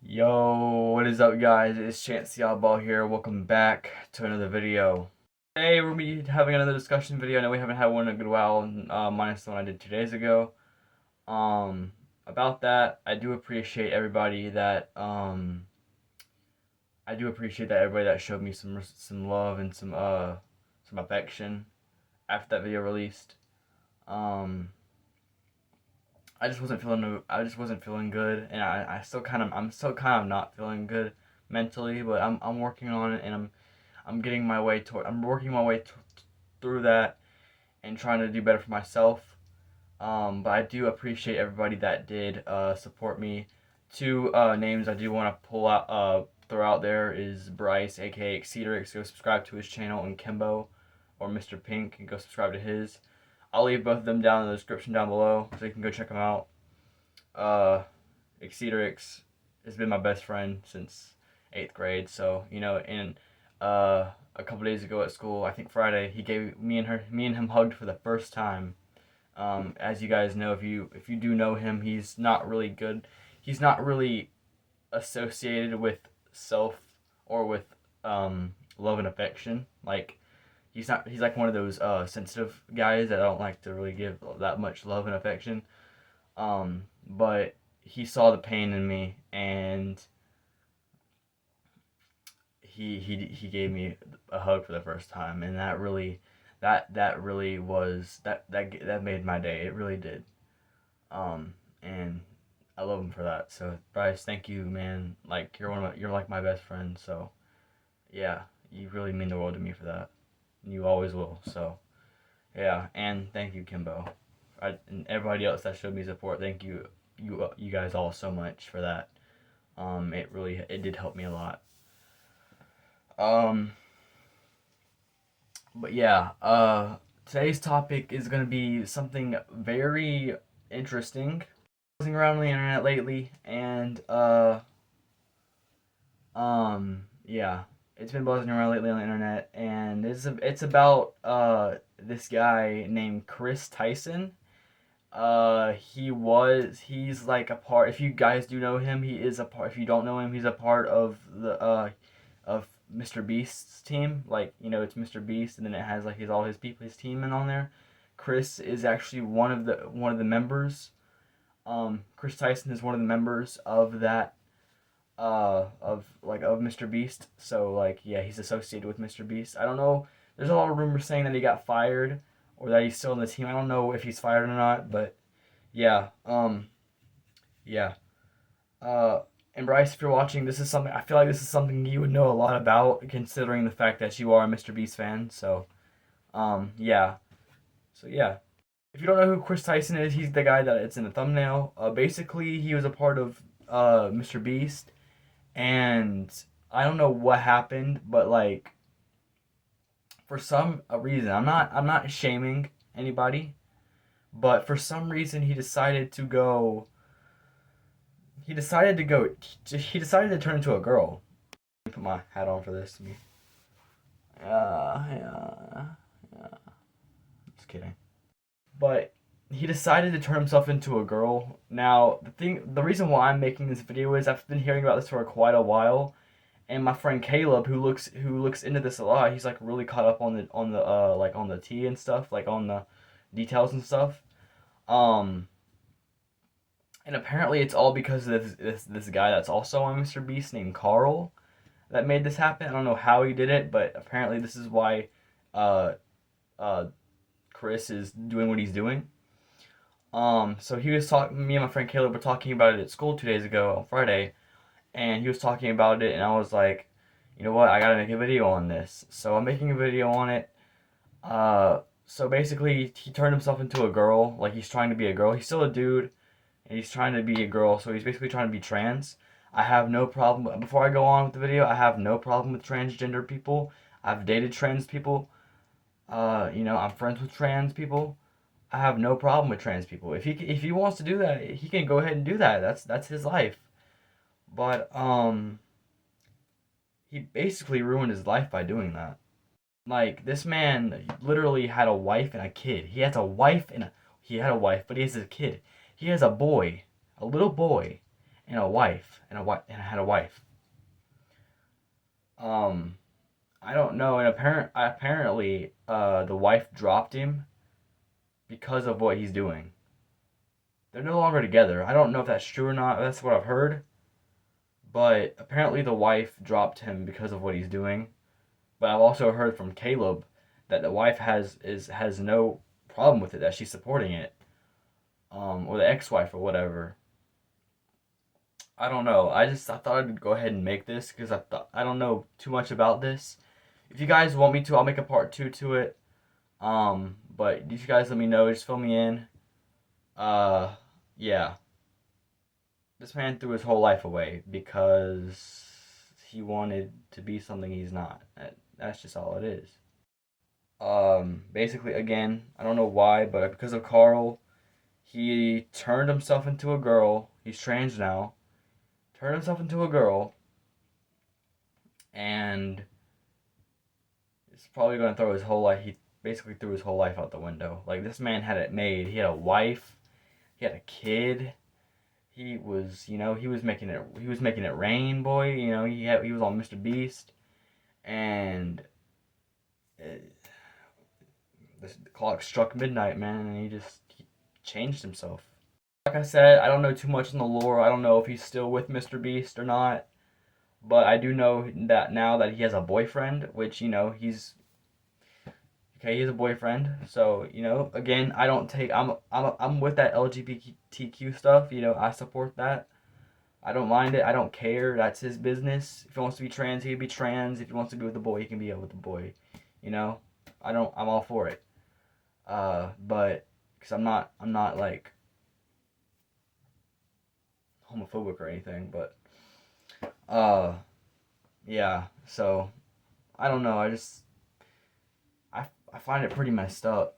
Yo, what is up guys? It's Chance Ball here. Welcome back to another video. Today we're going to be having another discussion video. I know we haven't had one in a good while, minus the one I did 2 days ago. About that, I do appreciate everybody that showed me some love and some affection after that video released. I just wasn't feeling good, and I'm still kind of not feeling good mentally, but I'm working on it, and I'm working my way through that and trying to do better for myself. But I do appreciate everybody that did support me. Two names I do want to throw out there is Bryce, aka Exceedrix. Go subscribe to his channel, and Kimbo, or Mr. Pink, and go subscribe to his. I'll leave both of them down in the description down below, so you can go check them out. Exceedrix has been my best friend since 8th grade, so and a couple days ago at school, I think Friday, he gave me and him hugged for the first time. As you guys know, if you do know him, he's not really good. He's not really associated with self or with love and affection. Like he's like one of those sensitive guys that I don't like to really give that much love and affection. But he saw the pain in me, and he gave me a hug for the first time, and that really that made my day. It really did. And I love him for that. So Bryce, thank you, man. Like you're like my best friend. So yeah, you really mean the world to me for that. You always will. So yeah, and thank you, Kimbo. And everybody else that showed me support. Thank you, you guys all so much for that. It did help me a lot. Um, but yeah, today's topic is gonna be something very interesting. Buzzing around on the internet lately, and yeah, it's been buzzing around lately on the internet, and it's about this guy named Chris Tyson. He's like a part. If you guys do know him, he is a part. If you don't know him, he's a part of the of Mr. Beast's team. Like it's Mr. Beast, and then it has like all his people, his team, in on there. Chris is actually one of the members. Chris Tyson is one of the members of that of Mr. Beast. So like yeah, he's associated with Mr. Beast. I don't know. There's a lot of rumors saying that he got fired or that he's still in the team. I don't know if he's fired or not, but yeah, yeah. Uh, and Bryce, if you're watching, this is something I feel like this is something you would know a lot about, considering the fact that you are a Mr. Beast fan. So, yeah. So yeah. If you don't know who Chris Tyson is, he's the guy that it's in the thumbnail. Basically, he was a part of Mr. Beast, and I don't know what happened, but like for some reason, I'm not shaming anybody, but for some reason he decided to go he decided to turn into a girl. Let me put my hat on for this. Yeah. Just kidding. But he decided to turn himself into a girl. Now, the reason why I'm making this video is I've been hearing about this for quite a while, and my friend Caleb, who looks into this a lot, he's like really caught up on the tea and stuff, like on the details and stuff. Um, and apparently it's all because of this guy that's also on Mr. Beast named Carl that made this happen. I don't know how he did it, but apparently this is why uh uh Chris is doing what he's doing. So he was talking. Me and my friend Caleb were talking about it at school 2 days ago on Friday, and he was talking about it, and I was like, you know what? I gotta make a video on this. So I'm making a video on it. So basically, he turned himself into a girl. Like he's trying to be a girl. He's still a dude, and he's trying to be a girl. So he's basically trying to be trans. I have no problem. Before I go on with the video, I have no problem with transgender people. I've dated trans people. I'm friends with trans people. I have no problem with trans people. If he wants to do that, he can go ahead and do that. That's his life. But he basically ruined his life by doing that. Like this man literally had a wife and a kid. He had a wife, but he has a kid. He has a boy, a little boy, and a wife, and had a wife. Um, I don't know, and apparently, the wife dropped him because of what he's doing. They're no longer together. I don't know if that's true or not. That's what I've heard. But apparently the wife dropped him because of what he's doing. But I've also heard from Caleb that the wife has no problem with it, that she's supporting it, or the ex-wife or whatever. I don't know. I thought I'd go ahead and make this because I don't know too much about this. If you guys want me to, I'll make a part two to it. But if you guys let me know, just fill me in. Uh, yeah. This man threw his whole life away because he wanted to be something he's not. That's just all it is. Basically, again, I don't know why, but because of Carl, he turned himself into a girl. He's trans now. Turned himself into a girl, and it's probably going to throw his whole life. He basically threw his whole life out the window. Like, this man had it made. He had a wife. He had a kid. He was, he was making it. He was making it rain, boy. He was on Mr. Beast, and the clock struck midnight, man, and he changed himself. Like I said, I don't know too much in the lore. I don't know if he's still with Mr. Beast or not, but I do know that now that he has a boyfriend, which he's okay. He has a boyfriend, so again, I don't take. I'm with that LGBTQ stuff. I support that. I don't mind it. I don't care. That's his business. If he wants to be trans, he can be trans. If he wants to be with a boy, he can be with a boy. You know, I'm all for it. But because I'm not like homophobic or anything. But uh, yeah. So I don't know. I find it pretty messed up.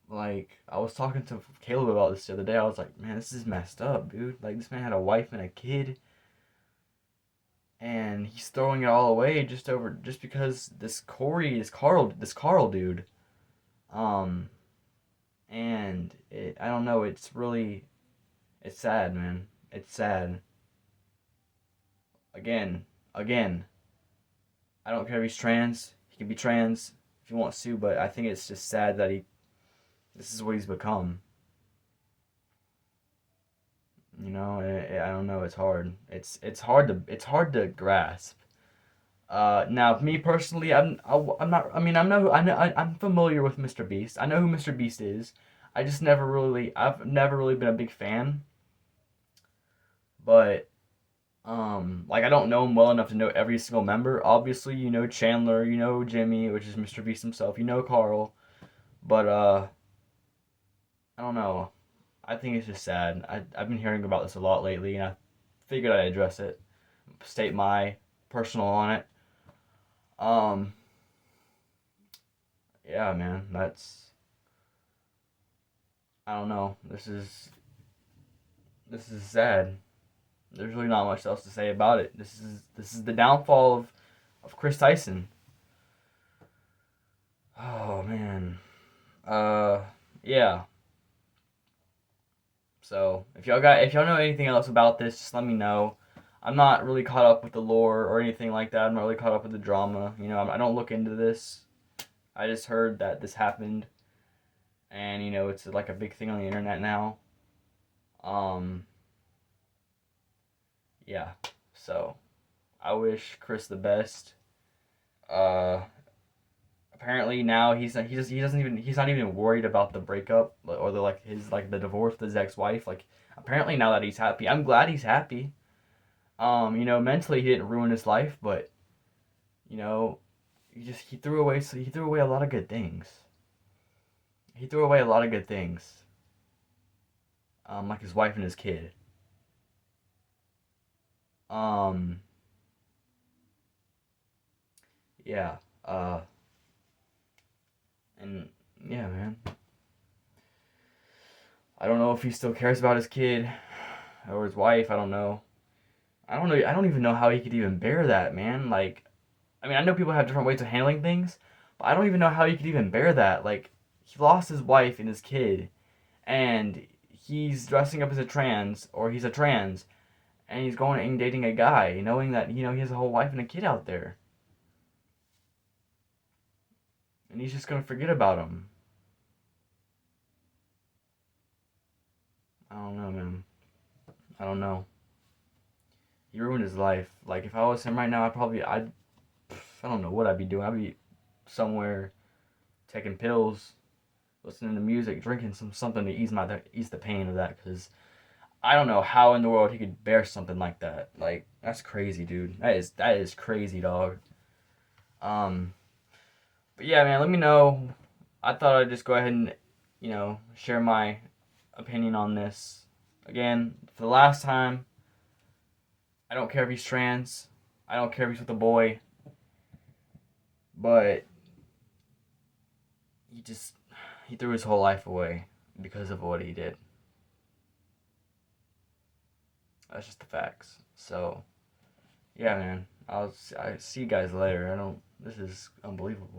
Like, I was talking to Caleb about this the other day. I was like, man, this is messed up, dude. Like, this man had a wife and a kid, and he's throwing it all away just because this Carl dude. Um, and I don't know. It's sad, man. It's sad. Again. I don't care if he's trans. He can be trans if he wants to, but I think it's just sad that this is what he's become. I don't know. It's hard. It's hard to grasp. Now me personally, I'm not. I mean, I'm familiar with Mr. Beast. I know who Mr. Beast is. I've never really been a big fan. But like, I don't know him well enough to know every single member. Obviously, Chandler, Jimmy, which is Mr. Beast himself. Carl, but I don't know. I think it's just sad. I've been hearing about this a lot lately, and I figured I'd address it, state my personal on it. Um, yeah, man, I don't know. This is sad. There's really not much else to say about it. This is the downfall of Chris Tyson. Oh man. Uh, yeah. So if y'all know anything else about this, just let me know. I'm not really caught up with the lore or anything like that. I'm not really caught up with the drama. I don't look into this. I just heard that this happened, and it's like a big thing on the internet now. Um, yeah. So I wish Chris the best. Uh, Apparently now he's not even worried about the breakup or the divorce with his ex-wife. Like, apparently now that he's happy, I'm glad he's happy. Mentally he didn't ruin his life, but you know he threw away a lot of good things. He threw away a lot of good things, like his wife and his kid. Um, yeah. And yeah, man. I don't know if he still cares about his kid or his wife. I don't know. I don't know. I don't even know how he could even bear that, man. Like, I mean, I know people have different ways of handling things, but I don't even know how he could even bear that. Like, he lost his wife and his kid, and he's dressing up as a trans, or he's a trans, and he's going and dating a guy, knowing that he has a whole wife and a kid out there, and he's just gonna forget about him. I don't know, man. I don't know. He ruined his life. Like if I was him right now, I don't know what I'd be doing. I'd be somewhere taking pills, listening to music, drinking something to ease the pain of that. Cause I don't know how in the world he could bear something like that. Like that's crazy, dude. That is crazy, dog. Um, but yeah, man. Let me know. I thought I'd just go ahead and share my opinion on this. Again, for the last time, I don't care if he's trans. I don't care if he's with a boy. But he just he threw his whole life away because of what he did. That's just the facts. So yeah, man. I see you guys later. I don't. This is unbelievable.